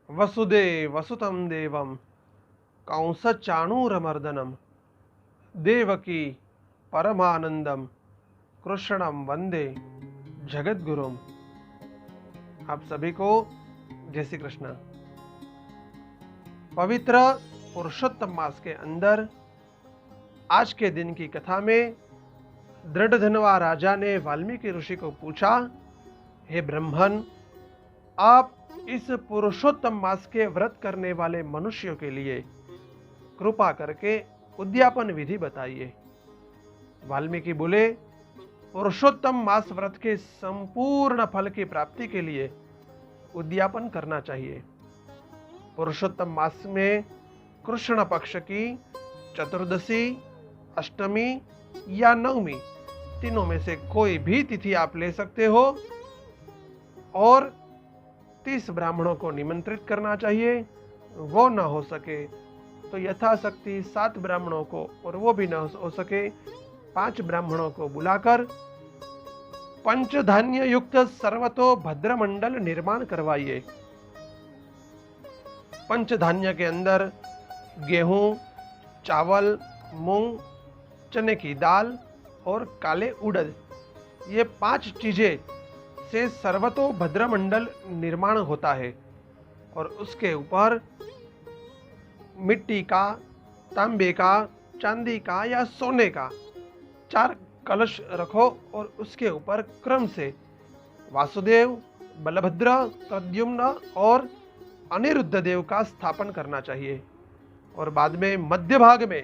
वसुदेवसुतं देवं कंसचाणूरमर्दनं देवकी परमानंदम कृष्णम वंदे जगद्गुरुम। आप सभी को जय श्री कृष्ण। पवित्र पुरुषोत्तम मास के अंदर आज के दिन की कथा में दृढ़धनवा राजा ने वाल्मीकि ऋषि को पूछा, हे ब्रह्मन, आप इस पुरुषोत्तम मास के व्रत करने वाले मनुष्यों के लिए कृपा करके उद्यापन विधि बताइए। वाल्मीकि बोले, पुरुषोत्तम मास व्रत के संपूर्ण फल की प्राप्ति के लिए उद्यापन करना चाहिए। पुरुषोत्तम मास में कृष्ण पक्ष की चतुर्दशी, अष्टमी या नवमी, तीनों में से कोई भी तिथि आप ले सकते हो और 30 ब्राह्मणों को निमंत्रित करना चाहिए। वो न हो सके तो यथाशक्ति 7 ब्राह्मणों को, और वो भी न हो सके 5 ब्राह्मणों को बुलाकर पंचधान्य युक्त सर्वतो भद्र मंडल निर्माण करवाइए। पंचधान्य के अंदर गेहूं, चावल, मूंग, चने की दाल और काले उड़द, ये 5 चीजें से सर्वतो भद्र मंडल निर्माण होता है। और उसके ऊपर मिट्टी का, तांबे का, चांदी का या सोने का 4 कलश रखो और उसके ऊपर क्रम से वासुदेव, बलभद्र, प्रद्युम्न और अनिरुद्ध देव का स्थापन करना चाहिए। और बाद में मध्य भाग में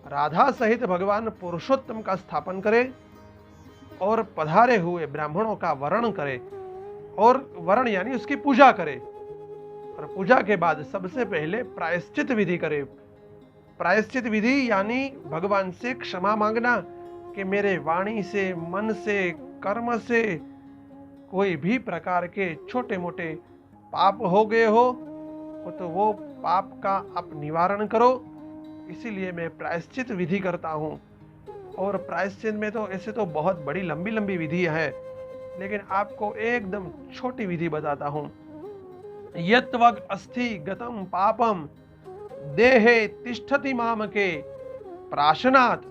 राधा सहित भगवान पुरुषोत्तम का स्थापन करे और पधारे हुए ब्राह्मणों का वरण करे, और वरण यानी उसकी पूजा करे। और पूजा के बाद सबसे पहले प्रायश्चित विधि करे। प्रायश्चित विधि यानी भगवान से क्षमा मांगना कि मेरे वाणी से, मन से, कर्म से कोई भी प्रकार के छोटे मोटे पाप हो गए हो तो वो पाप का आप निवारण करो, इसीलिए मैं प्रायश्चित विधि करता हूँ। और प्रायश्चित में तो ऐसे तो बहुत बड़ी लंबी लंबी विधि है, लेकिन आपको एकदम छोटी विधि बताता हूँ। यत्वग अस्थि गतम पापम देहे तिष्ठति मामके प्राशनात्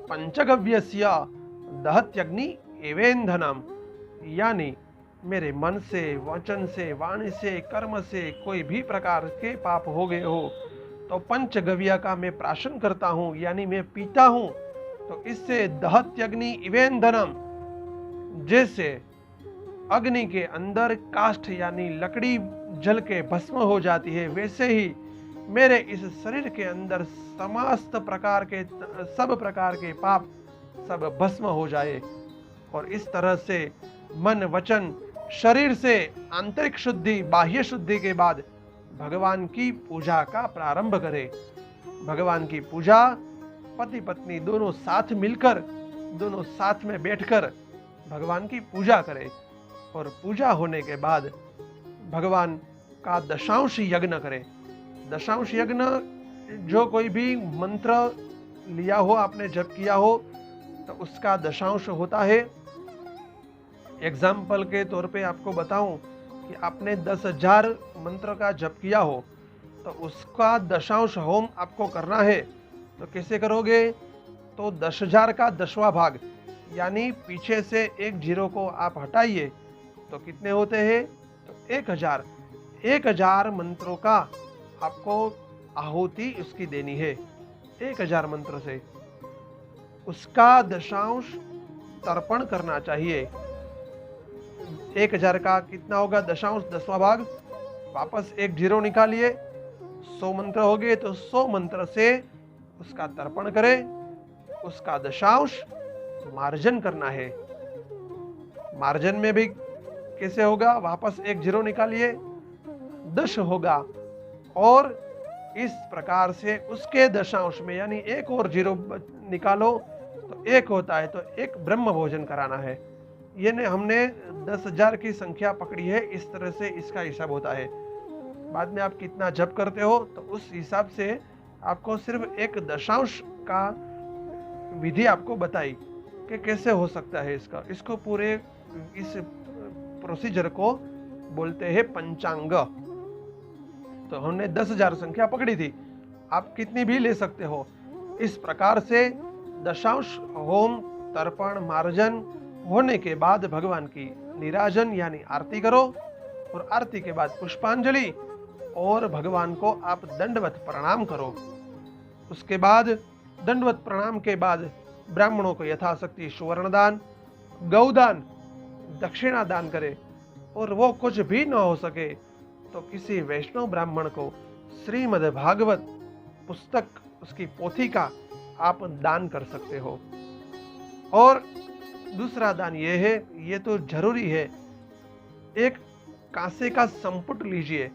पंचगव्यस्य दहत्यग्नि एवेंधनम। यानी मेरे मन से, वचन से, वाणी से, कर्म से कोई भी प्रकार के पाप हो गए हो तो पंचगव्य का मैं प्राशन करता हूँ, यानी मैं पीता हूँ, तो इससे दहत्यग्नि इवेंधनम, जैसे अग्नि के अंदर काष्ठ यानी लकड़ी जल के भस्म हो जाती है, वैसे ही मेरे इस शरीर के अंदर समस्त प्रकार के, सब प्रकार के पाप सब भस्म हो जाए। और इस तरह से मन, वचन, शरीर से आंतरिक शुद्धि, बाह्य शुद्धि के बाद भगवान की पूजा का प्रारंभ करें। भगवान की पूजा पति पत्नी दोनों साथ मिलकर, दोनों साथ में बैठकर भगवान की पूजा करें। और पूजा होने के बाद भगवान का दशांश यज्ञ करें। दशांश यज्ञ, जो कोई भी मंत्र लिया हो, आपने जप किया हो, तो उसका दशांश होता है। एग्जाम्पल के तौर पे आपको बताऊं कि आपने 10,000 मंत्र का जप किया हो तो उसका दशांश होम आपको करना है। तो कैसे करोगे? तो 10,000 का 10वां भाग, यानी पीछे से एक जीरो को आप हटाइए तो कितने होते हैं? तो 1,000। 1,000 मंत्रों का आपको आहुति उसकी देनी है। 1,000 मंत्र से उसका दशांश तर्पण करना चाहिए। 1,000 का कितना होगा? दशांश 10वां भाग, वापस एक जीरो निकालिए, 100 मंत्र हो गए, तो 100 मंत्र से उसका तर्पण करें। उसका दशांश मार्जन करना है। मार्जन में भी कैसे होगा? वापस एक जीरो निकालिए, 10 होगा। और इस प्रकार से उसके दशांश में, यानी एक और जीरो निकालो तो 1 होता है, तो एक ब्रह्म भोजन कराना है। ये ने हमने 10,000 की संख्या पकड़ी है, इस तरह से इसका हिसाब होता है। बाद में आप कितना जप करते हो तो उस हिसाब से आपको सिर्फ एक दशांश का विधि आपको बताई कि कैसे हो सकता है इसको पूरे इस प्रोसीजर को बोलते हैं पंचांग। तो हमने 10,000 संख्या पकड़ी थी, आप कितनी भी ले सकते हो। इस प्रकार से दशांश होम तर्पण मार्जन होने के बाद भगवान की निराजन यानी आरती करो, और आरती के बाद पुष्पांजलि, और भगवान को आप दंडवत प्रणाम करो। उसके बाद दंडवत प्रणाम के बाद ब्राह्मणों को यथाशक्ति सुवर्ण दान, गौदान, दक्षिणा दान करे, और वो कुछ भी न हो सके तो किसी वैष्णव ब्राह्मण को श्रीमद् भागवत पुस्तक, उसकी पोथी का आप दान कर सकते हो। और दूसरा दान ये है, ये तो जरूरी है, एक कांसे का संपुट लीजिए,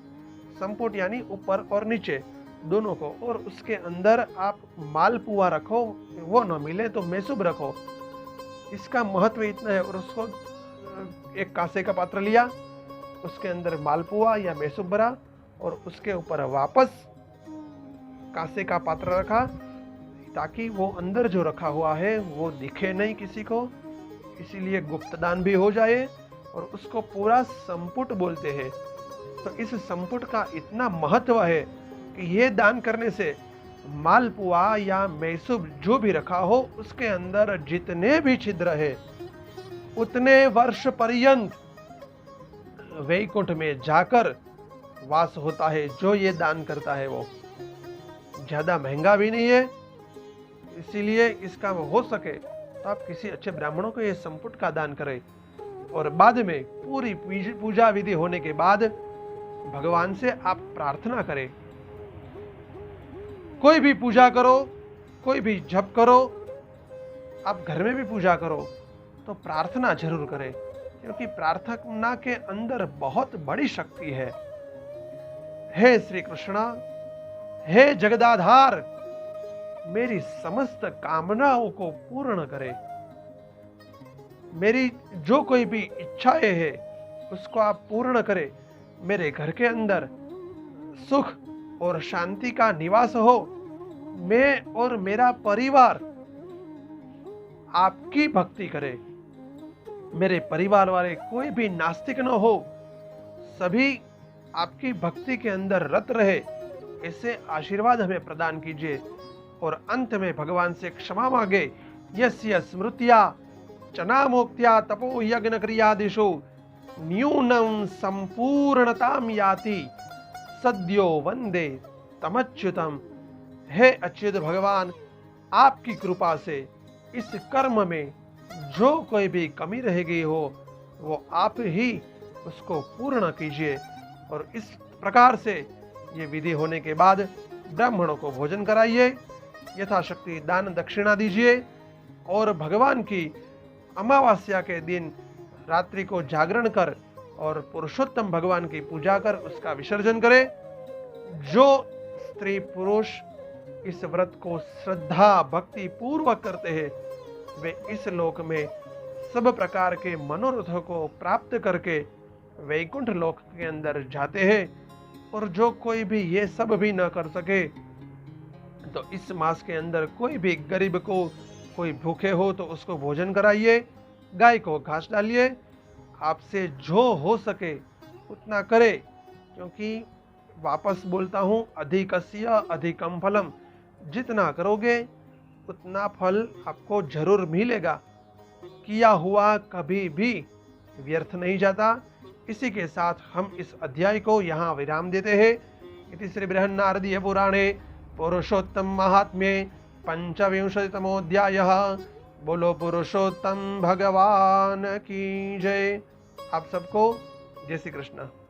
संपुट यानी ऊपर और नीचे दोनों को, और उसके अंदर आप मालपुआ रखो, वो न मिले तो मेसुब रखो। इसका महत्व इतना है। और उसको एक कांसे का पात्र लिया, उसके अंदर मालपुआ या मेसुब भरा, और उसके ऊपर वापस कांसे का पात्र रखा, ताकि वो अंदर जो रखा हुआ है वो दिखे नहीं किसी को, इसीलिए गुप्त दान भी हो जाए, और उसको पूरा संपुट बोलते हैं। तो इस संपुट का इतना महत्व है कि ये दान करने से मालपुआ या मैसूब जो भी रखा हो, उसके अंदर जितने भी छिद्र है उतने वर्ष पर्यंत वैकुंठ में जाकर वास होता है। जो ये दान करता है वो ज्यादा महंगा भी नहीं है, इसीलिए इसका हो सके तो आप किसी अच्छे ब्राह्मणों को ये संपुट का दान करें। और बाद में पूरी पूजा विधि होने के बाद भगवान से आप प्रार्थना करें। कोई भी पूजा करो, कोई भी जप करो, आप घर में भी पूजा करो, तो प्रार्थना जरूर करें, क्योंकि प्रार्थना के अंदर बहुत बड़ी शक्ति है। हे श्री कृष्णा, हे जगदाधार, मेरी समस्त कामनाओं को पूर्ण करे। मेरी जो कोई भी इच्छाएं है उसको आप पूर्ण करें। मेरे घर के अंदर सुख और शांति का निवास हो। मैं और मेरा परिवार आपकी भक्ति करे। मेरे परिवार वाले कोई भी नास्तिक न हो, सभी आपकी भक्ति के अंदर रत रहे, ऐसे आशीर्वाद हमें प्रदान कीजिए। और अंत में भगवान से क्षमा मांगे। यस्य स्मृत्या चनामोक्त्या तपो यज्ञ क्रियादिषु न्यूनं संपूर्णताम याति सद्यो वंदे तमच्युतम। हे अच्युत भगवान, आपकी कृपा से इस कर्म में जो कोई भी कमी रह गई हो वो आप ही उसको पूर्ण कीजिए। और इस प्रकार से ये विधि होने के बाद ब्राह्मणों को भोजन कराइए, यथाशक्ति दान दक्षिणा दीजिए, और भगवान की अमावस्या के दिन रात्रि को जागरण कर और पुरुषोत्तम भगवान की पूजा कर उसका विसर्जन करें। जो स्त्री पुरुष इस व्रत को श्रद्धा भक्ति पूर्वक करते हैं, वे इस लोक में सब प्रकार के मनोरथों को प्राप्त करके वैकुंठ लोक के अंदर जाते हैं। और जो कोई भी ये सब भी न कर सके, तो इस मास के अंदर कोई भी गरीब को, कोई भूखे हो तो उसको भोजन कराइए, गाय को घास डालिए। आपसे जो हो सके उतना करे, क्योंकि वापस बोलता हूँ, अधिकस्य अधिकम फलम। जितना करोगे उतना फल आपको जरूर मिलेगा। किया हुआ कभी भी व्यर्थ नहीं जाता। इसी के साथ हम इस अध्याय को यहाँ विराम देते हैं। इति श्री बृहन्नारदीय पुराणे पुरुषोत्तम महात्म्ये पंचविंशतितमोऽध्यायः। बोलो पुरुषोत्तम भगवान की जय। आप सबको जय श्री कृष्ण।